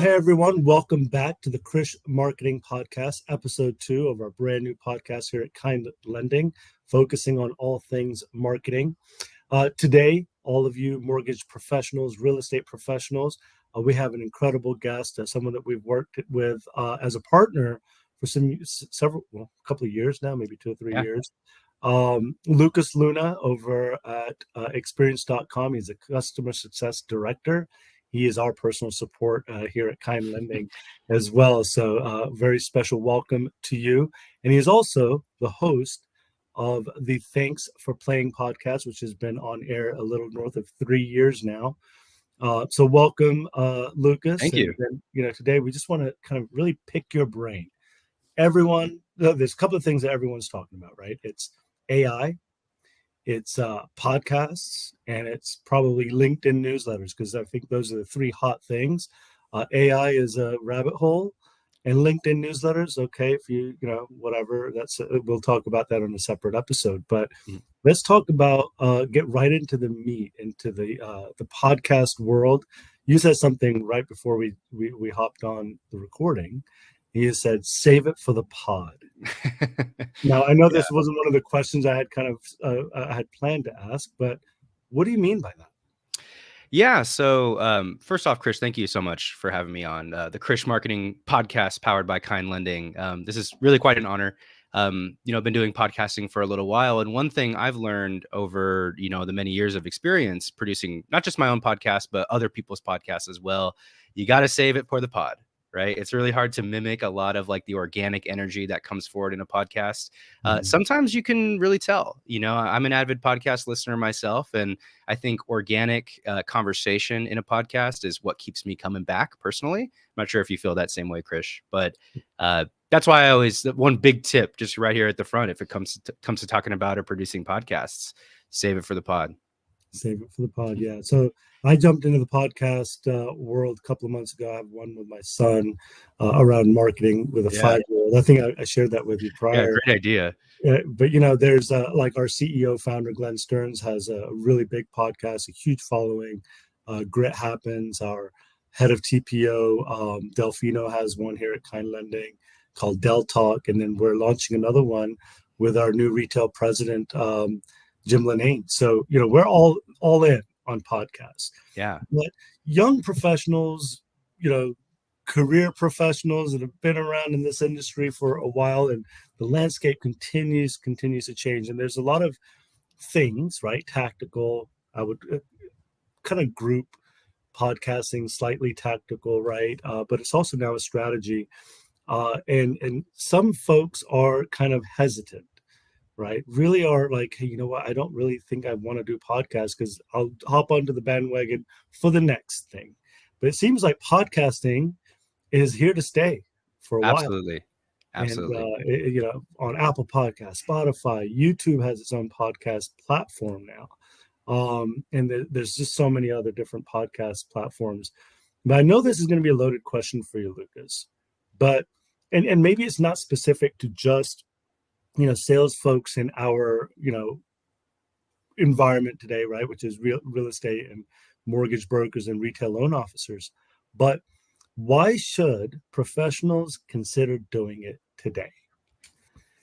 Hey everyone, welcome back to the Krish Marketing Podcast, episode 2 of our brand new podcast here at Kind Lending, focusing on all things marketing. Today, all of you mortgage professionals, real estate professionals, we have an incredible guest, someone that we've worked with as a partner for a couple of years now, maybe 2 or 3 years. Lucas Luna over at experience.com. He's a customer success director. He is our personal support here at Kind Lending as well. So very special welcome to you. And he is also the host of the Thanks for Playing podcast, which has been on air a little north of 3 years now. So welcome, Lucas. Thank you. And today we just want to kind of really pick your brain. There's a couple of things that everyone's talking about, right? It's AI. It's podcasts, and it's probably LinkedIn newsletters, because I think those are the 3 hot things. AI is a rabbit hole, and LinkedIn newsletters. Okay, if whatever, we'll talk about that on a separate episode. But let's talk about get right into the meat, into the podcast world. You said something right before we hopped on the recording. You said, "Save it for the pod." Now, I know this wasn't one of the questions I had I had planned to ask, but what do you mean by that? Yeah. So first off, Krish, thank you so much for having me on the Krish Marketing Podcast powered by Kind Lending. This is really quite an honor. I've been doing podcasting for a little while. And one thing I've learned over, the many years of experience producing not just my own podcast, but other people's podcasts as well, you got to save it for the pod. Right. It's really hard to mimic a lot of like the organic energy that comes forward in a podcast. Sometimes you can really tell, I'm an avid podcast listener myself, and I think organic conversation in a podcast is what keeps me coming back personally. I'm not sure if you feel that same way, Krish, but that's why one big tip just right here at the front, if it comes to talking about or producing podcasts, save it for the pod. Save it for the pod. Yeah. So I jumped into the podcast world a couple of months ago. I have one with my son around marketing with a 5-year-old. I think I shared that with you prior. Yeah, great idea. But there's like our CEO founder, Glenn Stearns, has a really big podcast, a huge following. Grit Happens. Our head of TPO, Delfino, has one here at Kind Lending called Del Talk. And then we're launching another one with our new retail president, Jim Linane. So, we're all in on podcasts. Yeah. But young professionals, career professionals that have been around in this industry for a while, and the landscape continues to change. And there's a lot of things, right? Tactical. I would kind of group podcasting slightly tactical, right? But it's also now a strategy. And some folks are kind of hesitant. Right, really are like, hey, you know what? I don't really think I want to do podcasts because I'll hop onto the bandwagon for the next thing. But it seems like podcasting is here to stay for a while. Absolutely. And, on Apple Podcasts, Spotify, YouTube has its own podcast platform now. And there's just so many other different podcast platforms. But I know this is going to be a loaded question for you, Lucas. But and maybe it's not specific to just sales folks in our, environment today, right? Which is real estate and mortgage brokers and retail loan officers. But why should professionals consider doing it today?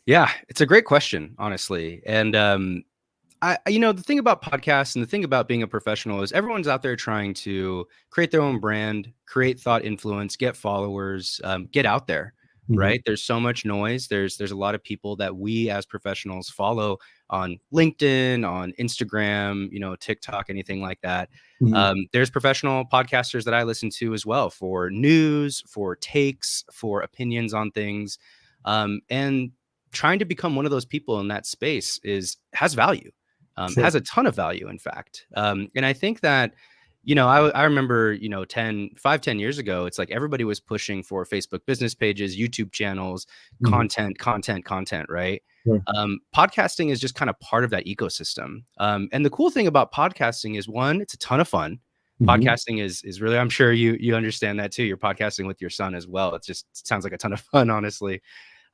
Yeah, it's a great question, honestly. And, the thing about podcasts and the thing about being a professional is everyone's out there trying to create their own brand, create thought influence, get followers, get out there. Right. There's so much noise. There's a lot of people that we as professionals follow on LinkedIn, on Instagram, TikTok, anything like that. There's professional podcasters that I listen to as well for news, for takes, for opinions on things. And trying to become one of those people in that space has value, has a ton of value, in fact. And I think that I remember, 10 years ago, it's like everybody was pushing for Facebook business pages, YouTube channels, content, right? Podcasting is just kind of part of that ecosystem. And the cool thing about podcasting is, one, it's a ton of fun. Podcasting is really, I'm sure you understand that too. You're podcasting with your son as well. It sounds like a ton of fun, honestly.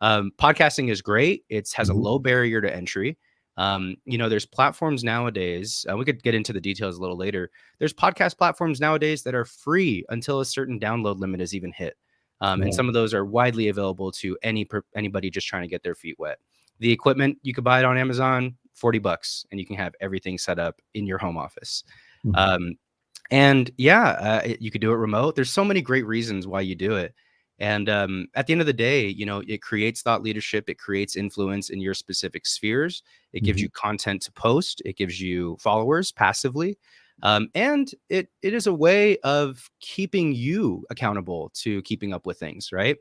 Podcasting is great. It has a low barrier to entry. There's platforms nowadays. We could get into the details a little later. There's podcast platforms nowadays that are free until a certain download limit is even hit. And some of those are widely available to anybody just trying to get their feet wet. The equipment, you could buy it on Amazon, $40, and you can have everything set up in your home office. Mhm. You could do it remote. There's so many great reasons why you do it. And at the end of the day, it creates thought leadership. It creates influence in your specific spheres. It gives you content to post. It gives you followers passively. And it is a way of keeping you accountable to keeping up with things, right?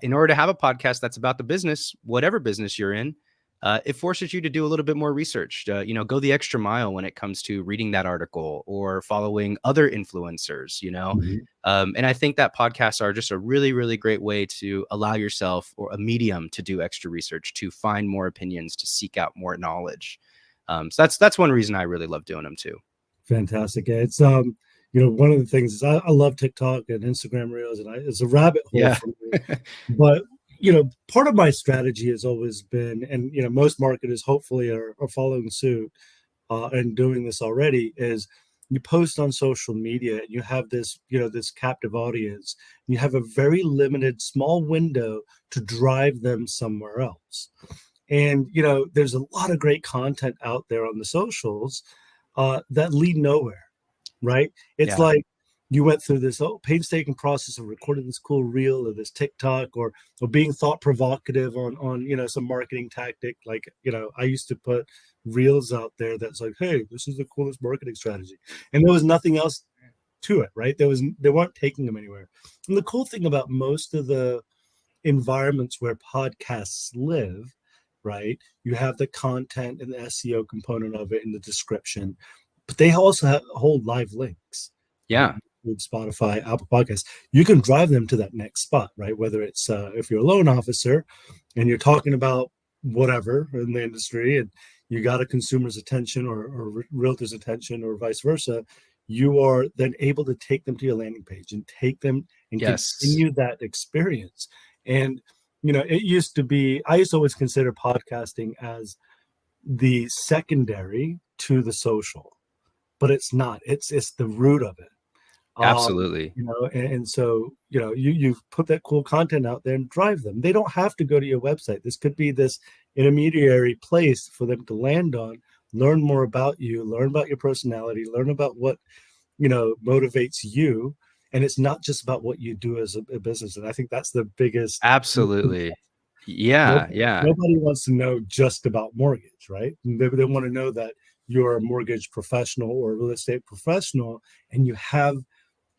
In order to have a podcast that's about the business, whatever business you're in, it forces you to do a little bit more research, go the extra mile when it comes to reading that article or following other influencers, Mhm. and I think that podcasts are just a really, really great way to allow yourself, or a medium, to do extra research, to find more opinions, to seek out more knowledge. So that's one reason I really love doing them too. Fantastic. Yeah, it's one of the things is I love TikTok and Instagram Reels, and it's a rabbit hole Yeah. for me. But part of my strategy has always been, and most marketers hopefully are following suit and doing this already, is you post on social media and you have this captive audience. And you have a very limited small window to drive them somewhere else. And there's a lot of great content out there on the socials that lead nowhere, right? It's Yeah. like you went through this painstaking process of recording this cool reel or this TikTok, or being thought provocative on some marketing tactic. Like I used to put reels out there that's like, hey, this is the coolest marketing strategy, and there was nothing else to it, right? They weren't taking them anywhere. And the cool thing about most of the environments where podcasts live, right? You have the content and the SEO component of it in the description, but they also hold live links, right? Yeah. With Spotify, Apple Podcasts, you can drive them to that next spot, right? Whether it's if you're a loan officer and you're talking about whatever in the industry, and you got a consumer's attention or realtor's attention, or vice versa, you are then able to take them to your landing page and take them and Yes. continue that experience. And it used to be, I used to always consider podcasting as the secondary to the social, but it's not. It's the root of it. Absolutely. And so you put that cool content out there and drive them. They don't have to go to your website. This could be this intermediary place for them to land on, learn more about you, learn about your personality, learn about what motivates you. And it's not just about what you do as a business. And I think that's the biggest. Absolutely. Yeah. Yeah. Nobody wants to know just about mortgage, right? They want to know that you're a mortgage professional or a real estate professional, and you have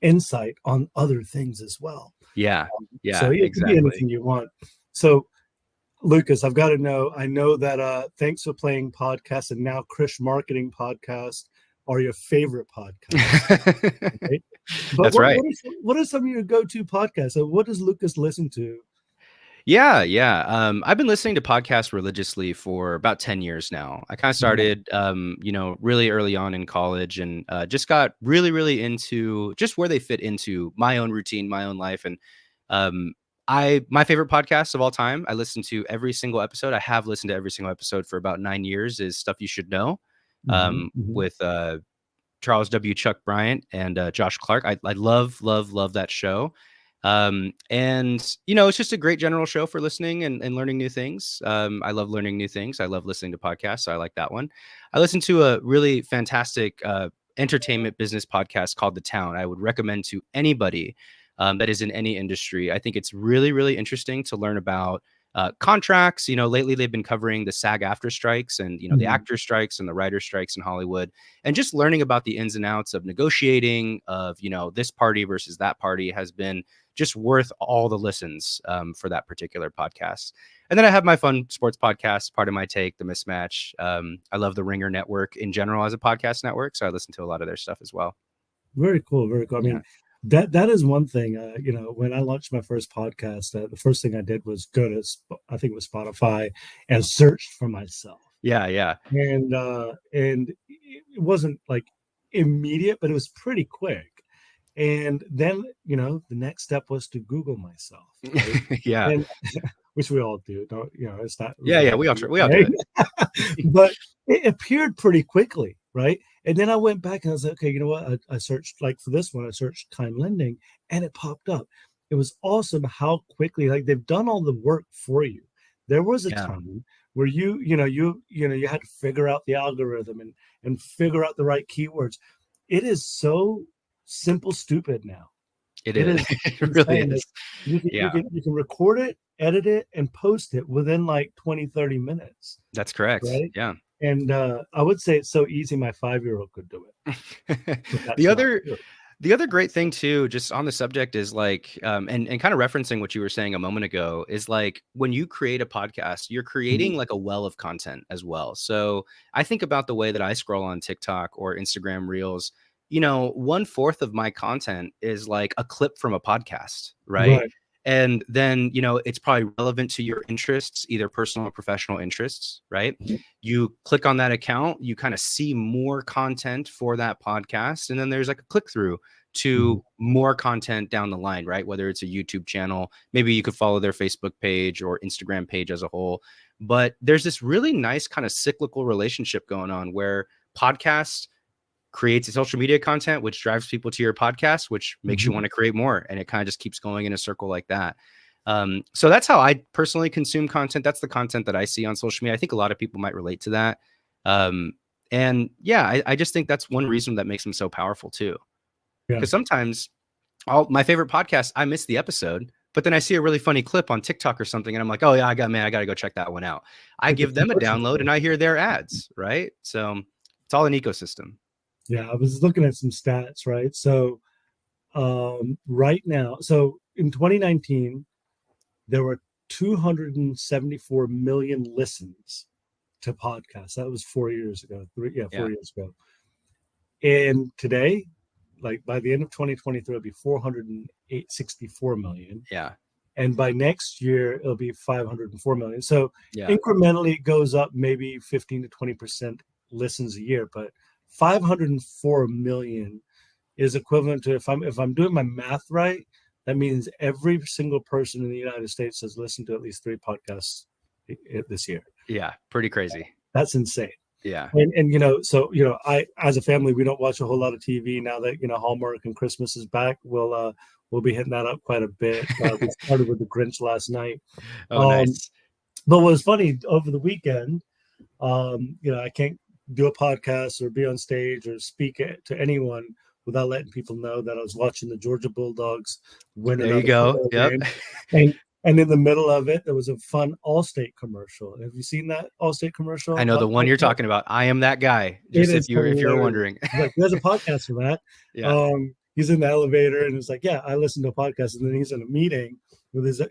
insight on other things as well. Yeah. So Yeah. it could be Exactly. anything you want. So Lucas, I've got to know. I know that Thanks for Playing podcast and now Krish Marketing Podcast are your favorite podcasts, right? But That's right. what are some of your go-to podcasts? So what does Lucas listen to? Yeah, yeah. I've been listening to podcasts religiously for about 10 years now. I kind of started, really early on in college, and just got really, really into just where they fit into my own routine, my own life. And um, my favorite podcast of all time, I listen to every single episode. I have listened to every single episode for about 9 years, is Stuff You Should Know, Mhm, mhm. with Charles W. Chuck Bryant and Josh Clark. I love, love, love that show. It's just a great general show for listening and learning new things. I love learning new things. I love listening to podcasts. So I like that one. I listen to a really fantastic entertainment business podcast called The Town. I would recommend to anybody that is in any industry. I think it's really, really interesting to learn about contracts. Lately they've been covering the SAG after strikes, and the Mhm. actor strikes and the writer strikes in Hollywood, and just learning about the ins and outs of negotiating, of this party versus that party, has been just worth all the listens for that particular podcast. And then I have my fun sports podcast, Part of My Take, The Mismatch. I love the Ringer Network in general as a podcast network, so I listen to a lot of their stuff as well. Very cool, very cool. I Yeah. mean, that is one thing. When I launched my first podcast, the first thing I did was go to I think it was Spotify, and searched for myself. Yeah. Yeah. And it wasn't like immediate, but it was pretty quick. And then the next step was to Google myself, right? Yeah. And which we all do. Don't it's not Yeah, really, yeah, we all do it. but it appeared pretty quickly, right? And then I went back and I was like, okay, you know what? I searched, like for this one, I searched kind lending, and it popped up. It was awesome how quickly, like, they've done all the work for you. There was a Yeah, time where you had to figure out the algorithm and figure out the right keywords. It is so simple, stupid now. it It is. is It really insane. Like, is. Yeah, you can record it, edit it, and post it within like 20-30 minutes, that's correct. right? Yeah. And I would say it's so easy my 5-year-old could do it, but The that's not other true. the other great thing too, just on the subject, is like, and kind of referencing what you were saying a moment ago, is like when you create a podcast, you're Mhm. creating like a well of content as well. So I think about the way that I scroll on TikTok or Instagram Reels. 1/4 of my content is like a clip from a podcast, right? Right. And then, it's probably relevant to your interests, either personal or professional interests, right? You click on that account, you kind of see more content for that podcast. And then there's like a click through Mhm. to more content down the line, right? Whether it's a YouTube channel, maybe you could follow their Facebook page or Instagram page as a whole. But there's this really nice kind of cyclical relationship going on where podcasts creates a social media content, which drives people to your podcast, which makes you Mhm. want to create more. And it kind of just keeps going in a circle like that. So that's how I personally consume content. That's the content that I see on social media. I think a lot of people might relate to that. Um, and yeah, I just think that's one reason that makes them so powerful too. Yeah. Because sometimes all my favorite podcasts, I miss the episode, but then I see a really funny clip on TikTok or something, and I'm like, oh yeah, I got to go check that one out. I Like a give them a promotional download, thing. and I hear their ads, right? So it's all an ecosystem. Yeah, I was looking at some stats, right? So right now, so in 2019, there were 274 million listens to podcasts. That was 4 years ago. Yeah, 4 years ago. And today, like by the end of 2023, it'll be 464 million. yeah, And by next year, it'll be 504 million. So yeah. incrementally, it goes up maybe 15 to 20% listens a year. But 504 million is equivalent to, if I'm doing my math right, that means every single person in the United States has listened to at least 3 podcasts this year. Yeah, pretty crazy. That's insane. Yeah. And so I, as a family, we don't watch a whole lot of TV now that Hallmark and Christmas is back. We'll be hitting that up quite a bit. We started with the Grinch last night. Oh, Um, nice. but what was funny over the weekend, I can't do a podcast or be on stage or speak to anyone without letting people know that I was watching the Georgia Bulldogs win There you another go. football Yep. game. And in the middle of it, there was a fun Allstate commercial. Have you seen that Allstate I commercial? know the one you're talking about. I am that guy. It Just if is you're hilarious. wondering. Like, there's a podcast for that. Yeah. He's in the elevator and it's like, yeah, I listen to a podcast. And then he's in a meeting with his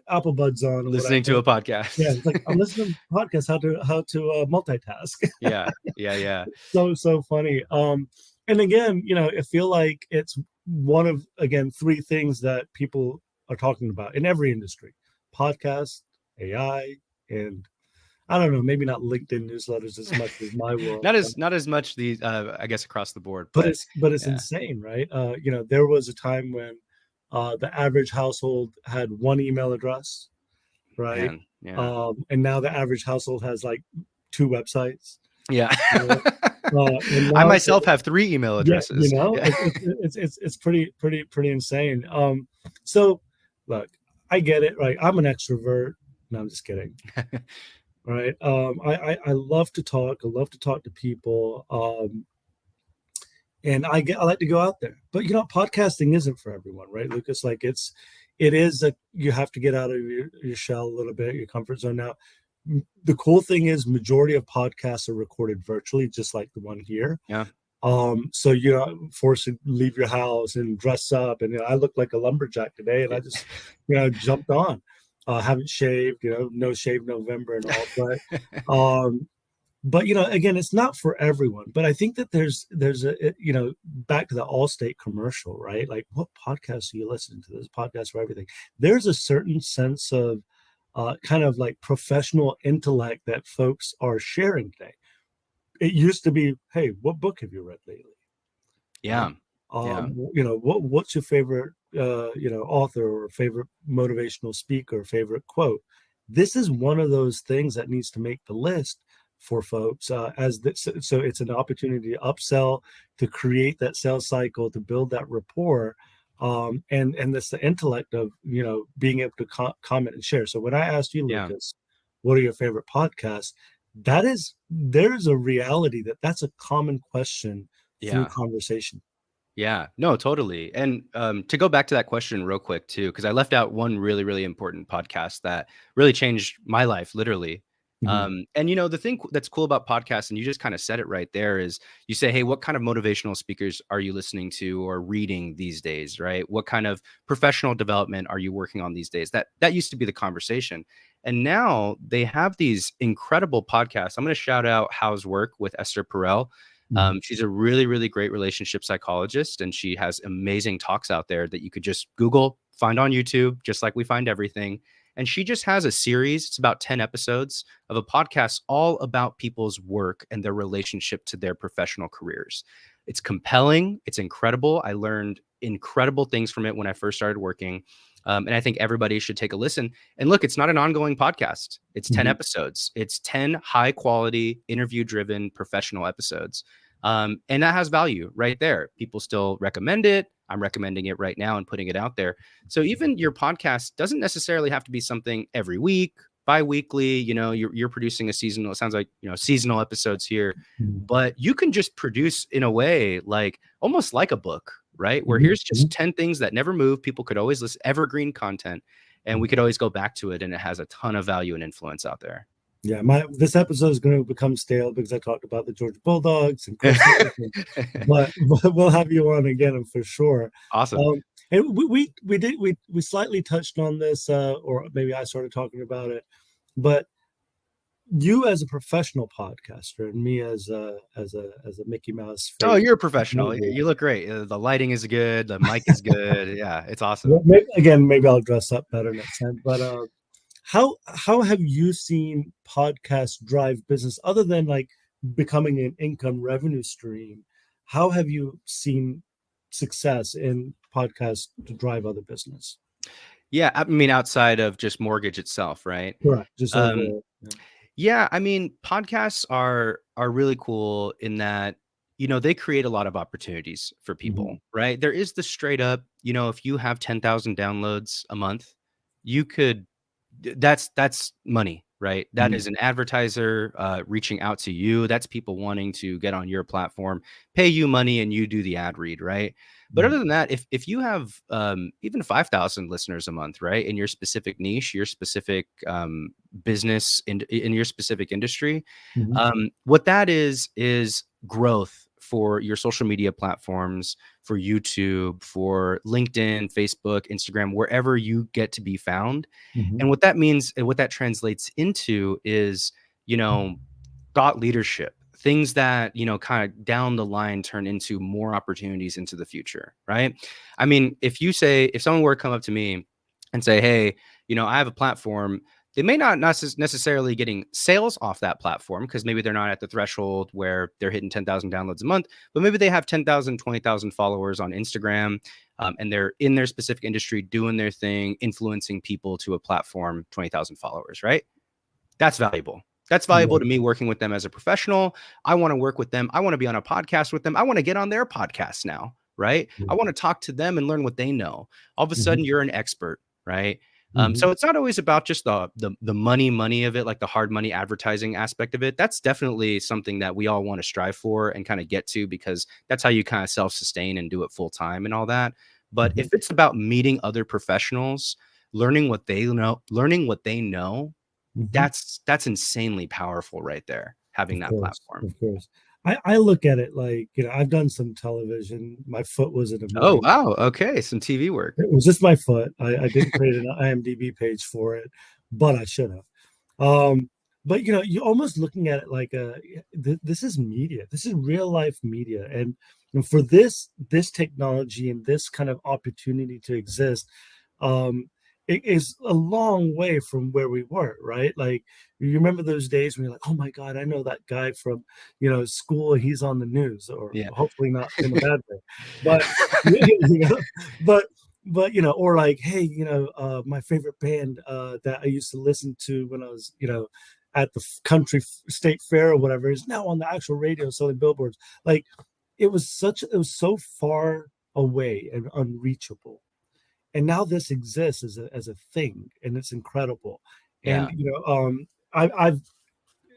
Apple Buds on or Listening to whatever. a Yeah, podcast. it's like, I'm listening to a podcast how to multitask. Yeah. Yeah. Yeah. So funny. And again, I feel like it's one of, again, 3 things that people are talking about in every industry: podcast, AI, and I don't know, maybe not LinkedIn newsletters as much as my world. Not as much these I guess across the board, But but it's yeah, insane, right? There was a time when the average household had one email address, right? man. Yeah. And now the average household has like 2 websites. Yeah. Right? And I now, myself have 3 email yeah, addresses. Yeah. it's pretty insane. So look, I get it, right? I'm an extrovert. No, I'm just kidding. Right. I love to talk. I love to talk to people. And I like to go out there. But podcasting isn't for everyone, right, Lucas? Like it is that you have to get out of your shell a little bit, your comfort zone. Now, the cool thing is majority of podcasts are recorded virtually, just like the one here. Yeah. So you're forced to leave your house and dress up. And I look like a lumberjack today, and I just jumped on. Haven't shaved, no shave November and all, but again, it's not for everyone. But I think that there's a back to the Allstate commercial, right? Like, what podcast are you listening to? This podcast for everything. There's a certain sense of kind of like professional intellect that folks are sharing today. It used to be, hey, what book have you read lately? Right? Yeah. Yeah. What's your favorite author or favorite motivational speaker, favorite quote? this is one of those things that needs to make the list for folks, so it's an opportunity to upsell, to create that sales cycle, to build that rapport, and that's the intellect of being able to comment and share. So when I asked you, Yeah. Lucas, what are your favorite podcasts, there's a reality that's a common question through Yeah. conversation. Yeah, no, totally. And to go back to that question real quick too, because I left out one really, really important podcast that really changed my life, literally. Mhm. And the thing that's cool about podcasts, and you just kind of said it right there, is you say, hey, what kind of motivational speakers are you listening to or reading these days, right? What kind of professional development are you working on these days? That used to be the conversation. And now they have these incredible podcasts. I'm going to shout out How's Work with Esther Perel. Mhm. She's a really, really great relationship psychologist, and she has amazing talks out there that you could just Google, find on YouTube, just like we find everything. And she just has a series, it's about 10 episodes of a podcast all about people's work and their relationship to their professional careers. It's compelling, it's incredible. I learned incredible things from it when I first started working. And I think everybody should take a listen. And look, it's not an ongoing podcast. It's 10 Mhm. episodes. It's 10 high quality, interview driven professional episodes. And that has value right there. People still recommend it. I'm recommending it right now and putting it out there. So even your podcast doesn't necessarily have to be something every week, bi-weekly. You're producing a seasonal, it sounds like, seasonal episodes here, Mhm. but you can just produce in a way like almost like a book, right? Where Mhm. here's just 10 things that never move. People could always listen, evergreen content, and we could always go back to it. And it has a ton of value and influence out there. Yeah, this episode is going to become stale because I talked about the Georgia Bulldogs and Christmas, but we'll have you on again for sure. Awesome. Um, and we slightly touched on this, or maybe I started talking about it, but you as a professional podcaster and me as a Mickey Mouse Oh, face. you're a professional. You look great. The lighting is good. The mic is good. Yeah, it's awesome. Well, maybe I'll dress up better next time. But how have you seen podcasts drive business other than like becoming an income revenue stream? How have you seen success in podcasts to drive other business? Yeah, I mean, outside of just mortgage itself, right? Correct. Just Um, overall. Yeah. yeah, I mean, podcasts are really cool in that, they create a lot of opportunities for people, Mhm. right? There is the straight up, if you have 10,000 downloads a month, you could that's money, right? That Mhm. is an advertiser reaching out to you. That's people wanting to get on your platform, pay you money, and you do the ad read, right? But Mhm. other than that, if you have even 5,000 listeners a month, right, in your specific niche, your specific business in your specific industry, Mhm. what that is growth for your social media platforms, for YouTube, for LinkedIn, Facebook, Instagram, wherever you get to be found. Mhm. And what that means and what that translates into is, thought leadership, things that, kind of down the line turn into more opportunities into the future, right? I mean, if someone were to come up to me and say, hey, I have a platform, they may not necessarily getting sales off that platform because maybe they're not at the threshold where they're hitting 10,000 downloads a month, but maybe they have 10,000, 20,000 followers on Instagram, and they're in their specific industry doing their thing, influencing people to a platform, 20,000 followers, right? That's valuable. That's valuable Right. to me working with them as a professional. I want to work with them. I want to be on a podcast with them. I want to get on their podcast now, right? I want to talk to them and learn what they know. All of a Mhm. sudden, you're an expert, right? Mhm. So it's not always about just the money of it, like the hard money advertising aspect of it. That's definitely something that we all want to strive for and kind of get to because that's how you kind of self-sustain and do it full time and all that. But Mhm. if it's about meeting other professionals, learning what they know, Mhm. that's insanely powerful right there, having Of that course, platform. of course. I look at it like, I've done some television. My foot was in a Oh, movie. wow, okay, some TV work. It was just my foot. I didn't create an IMDb page for it, but I should have. But you're almost looking at it like this is media. This is real life media, and for this technology and this kind of opportunity to exist, um, it is a long way from where we were, right? Like you remember those days when you're like, oh my God, I know that guy from school. He's on the news, or Yeah. hopefully not in a bad way, but you know, but but you know, or like, hey, you know, my favorite band that I used to listen to when I was, you know, at the country state fair or whatever is now on the actual radio selling billboards. Like, it was so far away and unreachable, and now this exists as a thing, and it's incredible. And Yeah. you know, I've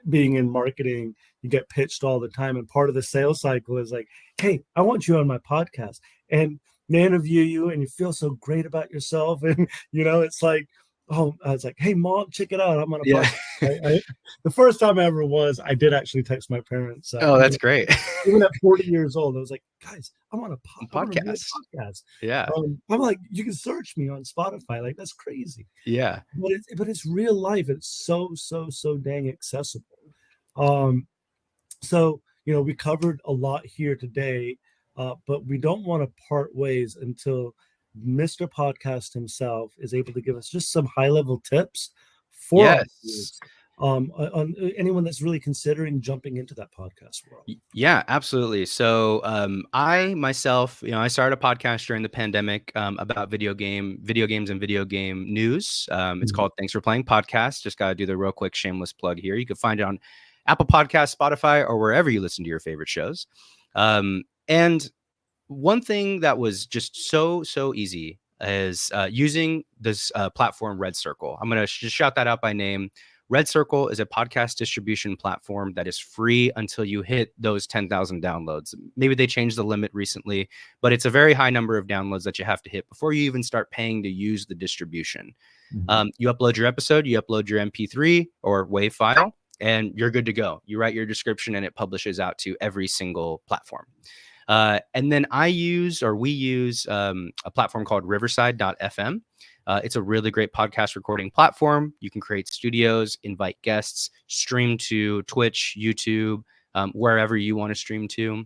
being in marketing, you get pitched all the time. And part of the sales cycle is like, hey, I want you on my podcast. And they interview you and you feel so great about yourself. And, you know, it's like, oh, I was like, hey, mom, check it out. I'm on a Yeah. podcast. The first time I ever was, I did actually text my parents. Oh, that's great. Even at 40 years old, I was like, guys, I'm on a real Podcast. podcast. Yeah. I'm like, you can search me on Spotify. Like, that's crazy. Yeah. But it's real life. It's so dang accessible. Um, so, you know, we covered a lot here today, but we don't want to part ways until Mr. Podcast himself is able to give us just some high level tips for our Yes. viewers, on anyone that's really considering jumping into that podcast world. Yeah, absolutely. So I myself, you know, I started a podcast during the pandemic about video games and video game news. It's Mhm. called Thanks for Playing Podcast. Just got to do the real quick shameless plug here. You can find it on Apple Podcasts, Spotify, or wherever you listen to your favorite shows. And one thing that was just so easy is using this platform Red Circle. I'm going to just shout that out by name. Red Circle is a podcast distribution platform that is free until you hit those 10,000 downloads. Maybe they changed the limit recently, but it's a very high number of downloads that you have to hit before you even start paying to use the distribution. You upload your episode, you upload your MP3 or WAV file, and you're good to go. You write your description and it publishes out to every single platform. And then we use a platform called Riverside.fm. It's a really great podcast recording platform. You can create studios, invite guests, stream to Twitch, YouTube, wherever you want to stream to,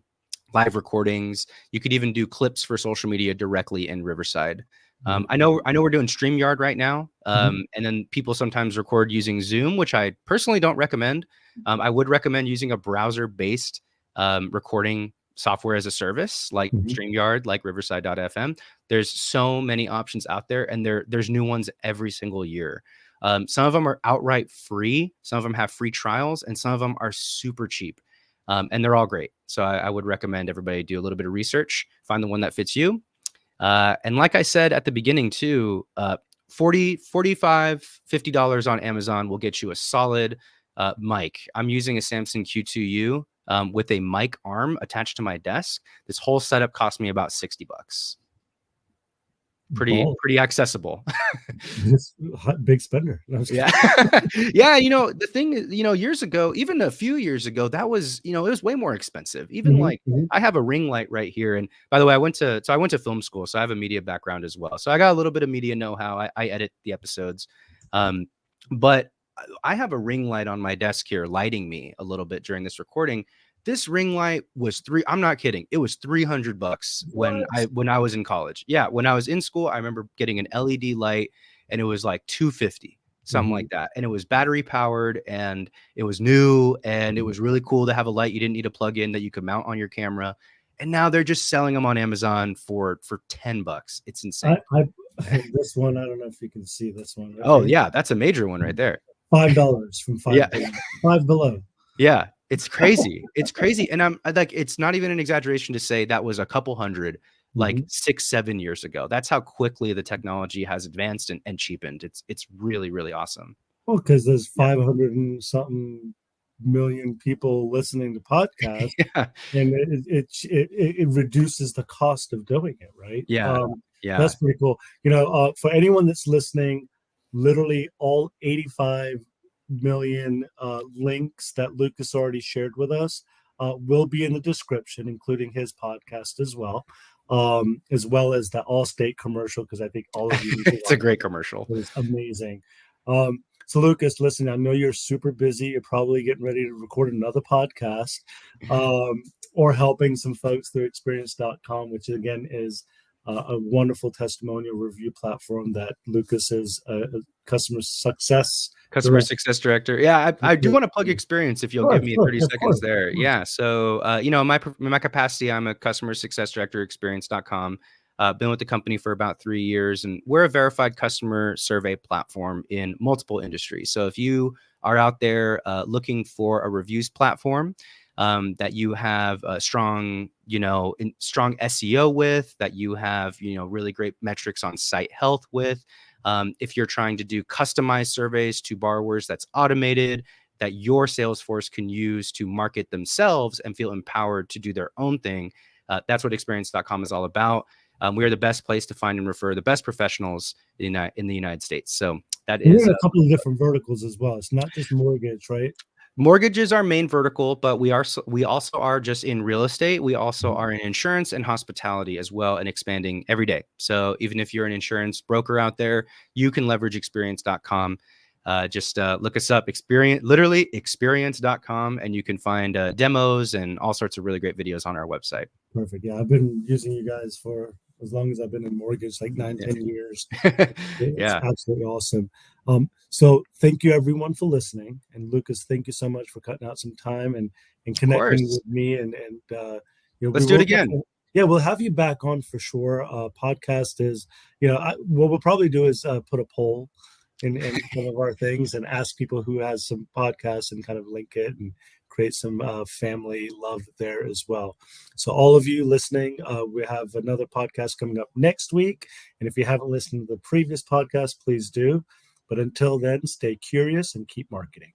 live recordings. You could even do clips for social media directly in Riverside. I know we're doing StreamYard right now. And then people sometimes record using Zoom, which I personally don't recommend. I would recommend using a browser-based recording software as a service like StreamYard, like Riverside.fm. There's so many options out there, and there's new ones every single year. Some of them are outright free. Some of them have free trials, and some of them are super cheap. And they're all great. So I would recommend everybody do a little bit of research, find the one that fits you. And like I said at the beginning too, $40, $45, $50 on Amazon will get you a solid mic. I'm using a Samsung Q2U with a mic arm attached to my desk. This whole setup cost me about $60. Pretty accessible. Big spender. Yeah. Yeah. You know, the thing is, you know, years ago, even a few years ago, that was, you know, it was way more expensive. Even like I have a ring light right here. And by the way, I went to film school, so I have a media background as well. So I got a little bit of media know-how. I edit the episodes. But I have a ring light on my desk here lighting me a little bit during this recording. This ring light was I'm not kidding. It was $300 when I was in college. Yeah. When I was in school, I remember getting an LED light and it was like $250, something like that. And it was battery powered and it was new and it was really cool to have a light you didn't need to plug in that you could mount on your camera. And now they're just selling them on Amazon for $10. It's insane. This one, I don't know if you can see this one. Oh yeah, that's a major one right there. $5 from five below. Yeah, it's crazy. It's crazy. And I'm like, it's not even an exaggeration to say that was a couple hundred, like 6-7 years ago. That's how quickly the technology has advanced and cheapened. It's really, really awesome. Well, because there's 500 and something million people listening to podcasts, and it reduces the cost of doing it, right? Yeah. That's pretty cool. You know, for anyone that's listening, literally all 85 million links that Lucas already shared with us will be in the description, including his podcast as well as the Allstate commercial, because I think all of you it's a great commercial. It's amazing. So Lucas, listen, I know you're super busy. You're probably getting ready to record another podcast or helping some folks through experience.com, which again is a wonderful testimonial review platform that Lucas is a customer success director. Yeah, I do want to plug Experience if you'll give me 30 seconds there. Yeah. So, you know, in my capacity, I'm a customer success director at experience.com. Been with the company for about 3 years, and we're a verified customer survey platform in multiple industries. So if you are out there looking for a reviews platform that you have a strong, strong SEO with, that you have, really great metrics on site health with, if you're trying to do customized surveys to borrowers that's automated, that your sales force can use to market themselves and feel empowered to do their own thing, that's what experience.com is all about. We are the best place to find and refer the best professionals in the United States. So that We're is in a couple of different verticals as well. It's not just mortgage, right? mortgage is our main vertical, but we also are just in real estate. We also are in insurance and hospitality as well, and expanding every day. So even if you're an insurance broker out there, you can leverage experience.com. Just look us up, literally experience.com, and you can find demos and all sorts of really great videos on our website. Perfect. Yeah, I've been using you guys for as long as I've been in mortgage, like 10 years. It's Yeah. absolutely awesome. So thank you everyone for listening. And Lucas, thank you so much for cutting out some time and connecting with me. And Let's do it again. Yeah, we'll have you back on for sure. Podcast is, what we'll probably do is put a poll in some of our things and ask people who has some podcasts and kind of link it and create some family love there as well. So all of you listening, we have another podcast coming up next week. And if you haven't listened to the previous podcast, please do. But until then, stay curious and keep marketing.